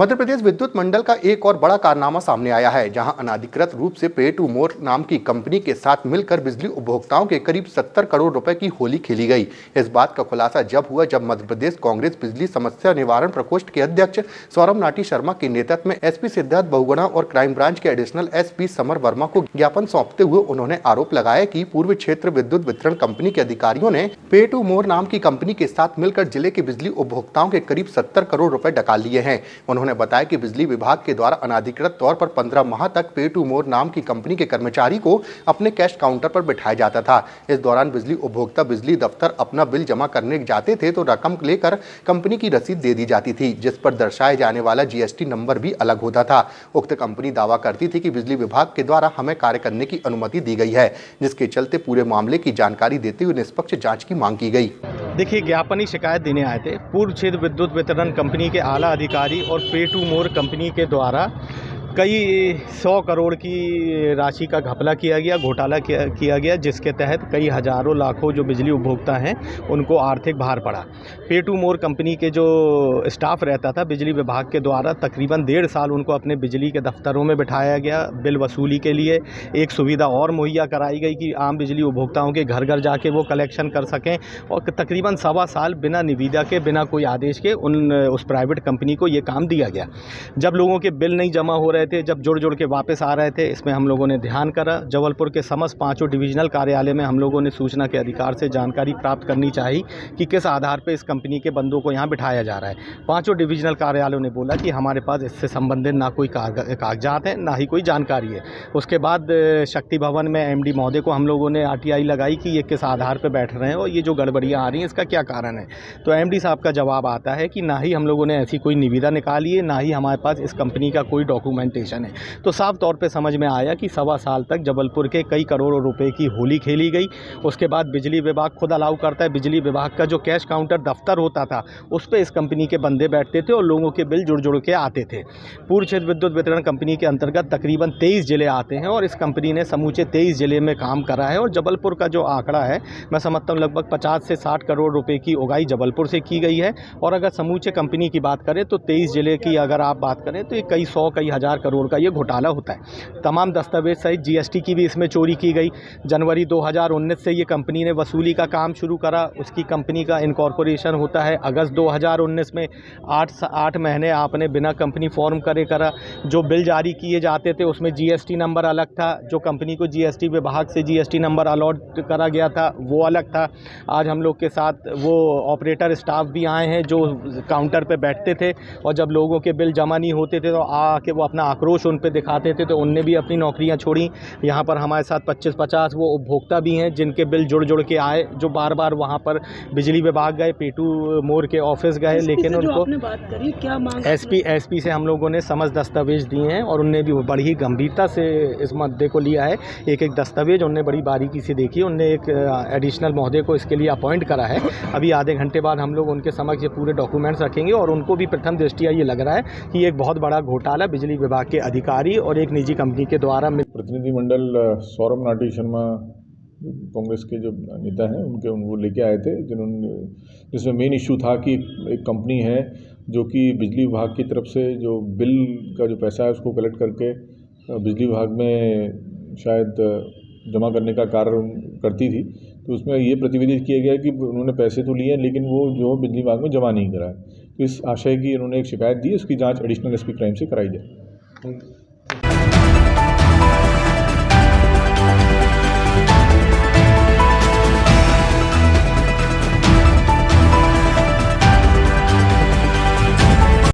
मध्य प्रदेश विद्युत मंडल का एक और बड़ा कारनामा सामने आया है, जहां अनाधिकृत रूप से पे टू मोर नाम की कंपनी के साथ मिलकर बिजली उपभोक्ताओं के करीब 70 करोड़ रुपए की होली खेली गई। इस बात का खुलासा जब हुआ जब मध्य प्रदेश कांग्रेस बिजली समस्या निवारण प्रकोष्ठ के अध्यक्ष सौरभ नाटी शर्मा के नेतृत्व में एसपी सिद्धार्थ बहुगुणा और क्राइम ब्रांच के एडिशनल एसपी समर वर्मा को ज्ञापन सौंपते हुए उन्होंने आरोप लगाया कि पूर्व क्षेत्र विद्युत वितरण कंपनी के अधिकारियों ने पे टू मोर नाम की कंपनी के साथ मिलकर जिले के बिजली उपभोक्ताओं के करीब 70 करोड़ रुपए डकाल लिए हैं। उन्होंने बताया कि बिजली विभाग के द्वारा अनाधिकृत तौर पर 15 माह तक पे टू मोर नाम की कंपनी के कर्मचारी को अपने कैश काउंटर पर बिठाया जाता था। इस दौरान बिजली उपभोक्ता बिजली दफ्तर अपना बिल जमा करने जाते थे तो रकम लेकर कंपनी की रसीद दे दी जाती थी, जिस पर दर्शाए जाने वाला जीएसटी नंबर भी अलग होता था। उक्त कंपनी दावा करती थी कि बिजली विभाग के द्वारा हमें कार्य करने की अनुमति दी गई है, जिसके चलते पूरे मामले की जानकारी देते हुए निष्पक्ष जाँच की मांग की गई। देखिए, ज्ञापनी शिकायत देने आए थे पूर्व क्षेत्र विद्युत वितरण कंपनी के आला अधिकारी और पे टू मोर कंपनी के द्वारा कई 100 करोड़ की राशि का घपला किया गया, घोटाला किया गया, जिसके तहत कई हजारों लाखों जो बिजली उपभोक्ता हैं उनको आर्थिक भार पड़ा। पे टू मोर कंपनी के जो स्टाफ रहता था बिजली विभाग के द्वारा तकरीबन 1.5 साल उनको अपने बिजली के दफ्तरों में बिठाया गया। बिल वसूली के लिए एक सुविधा और मुहैया कराई गई कि आम बिजली उपभोक्ताओं के घर घर जाके वो कलेक्शन कर सकें, और तकरीबन 1.25 साल बिना निविदा के, बिना कोई आदेश के उस प्राइवेट कंपनी को ये काम दिया गया। जब लोगों के बिल नहीं जमा हो रहे थे, जब जुड़ के वापस आ रहे थे, इसमें हम लोगों ने ध्यान करा। जबलपुर के समस्त 5 डिवीजनल कार्यालय में हम लोगों ने सूचना के अधिकार से जानकारी प्राप्त करनी चाहिए कि किस आधार पर इस कंपनी के बंदों को यहाँ बिठाया जा रहा है। 5 डिवीजनल कार्यालयों ने बोला कि हमारे पास इससे संबंधित ना कोई कागजात हैं, ना ही कोई जानकारी है। उसके बाद शक्ति भवन में एमडी महोदय को हम लोगों ने आरटीआई लगाई कि ये किस आधार पर बैठ रहे हैं और ये जो गड़बड़ियाँ आ रही हैं इसका क्या कारण है। तो एमडी साहब का जवाब आता है कि ना ही हम लोगों ने ऐसी कोई निविदा निकाली है, ना ही हमारे पास इस कंपनी का कोई डॉक्यूमेंटेशन है। तो साफ तौर पे समझ में आया कि 1.25 साल तक जबलपुर के कई करोड़ों रुपए की होली खेली गई। उसके बाद बिजली विभाग खुद अलाउ करता है, बिजली विभाग का जो कैश काउंटर दफ्तर होता था उस पे इस कंपनी के बंदे बैठते थे और लोगों के बिल जुड़ के आते थे। पूर्व क्षेत्र विद्युत वितरण कंपनी के अंतर्गत तकरीबन 23 जिले आते हैं और इस कंपनी ने समूचे 23 जिले में काम करा है। और जबलपुर का जो आंकड़ा है, मैं समझता हूँ लगभग 50 से 60 करोड़ रुपए की उगाई जबलपुर से की गई है। और अगर समूचे कंपनी की बात करें तो 23 जिले की अगर आप बात करें तो ये कई 100 कई हज़ार करोड़ का ये घोटाला होता है। तमाम दस्तावेज सहित जीएसटी की भी इसमें चोरी की गई। जनवरी 2019 से ये कंपनी ने वसूली का काम शुरू करा। उसकी कंपनी का इनकॉर्पोरेशन होता है अगस्त 2019 में। 8 महीने आपने बिना कंपनी फॉर्म करा। जो बिल जारी किए जाते थे उसमें जीएसटी नंबर अलग था, जो कंपनी को जीएसटी विभाग से जीएसटी नंबर अलॉट करा गया था वो अलग था। आज हम लोग के साथ वो ऑपरेटर स्टाफ भी आए हैं जो काउंटर पे बैठते थे और जब लोगों के बिल जमा नहीं होते थे तो आके वो अपना आक्रोश उन पे दिखाते थे, तो उनने भी अपनी नौकरियां छोड़ी। यहाँ पर हमारे साथ 25-50 वो उपभोक्ता भी हैं जिनके बिल जुड़ के आए, जो बार वहाँ पर बिजली विभाग गए, पे टू मोर के ऑफिस गए, लेकिन उनको बात करी क्या मांग एसपी से हम लोगों ने समझ दस्तावेज दिए हैं और उनने भी बड़ी ही गंभीरता से इस मुद्दे को लिया है। एक दस्तावेज उनने बड़ी बारीकी से देखी। उनने एक एडिशनल महोदय को इसके लिए अपॉइंट करा है। अभी आधे घंटे बाद हम लोग उनके समक्ष ये पूरे डॉक्यूमेंट्स रखेंगे और उनको भी प्रथम दृष्टिया ये लग रहा है कि एक बहुत बड़ा घोटाला बिजली विभाग के अधिकारी और एक निजी कंपनी के द्वारा। प्रतिनिधिमंडल सौरभ नाटी शर्मा कांग्रेस के जो नेता हैं उनको लेके आए थे, जिसमें मेन इशू था कि एक कंपनी है जो कि बिजली विभाग की तरफ से जो बिल का जो पैसा है उसको कलेक्ट करके बिजली विभाग में शायद जमा करने का कार्य करती थी। तो उसमें ये प्रतिवेदित किया गया कि उन्होंने पैसे तो लिए लेकिन वो जो बिजली विभाग में जमा नहीं कराए। तो इस आशय की उन्होंने एक शिकायत दी, उसकी जाँच एडिशनल एसपी क्राइम से कराई जाए।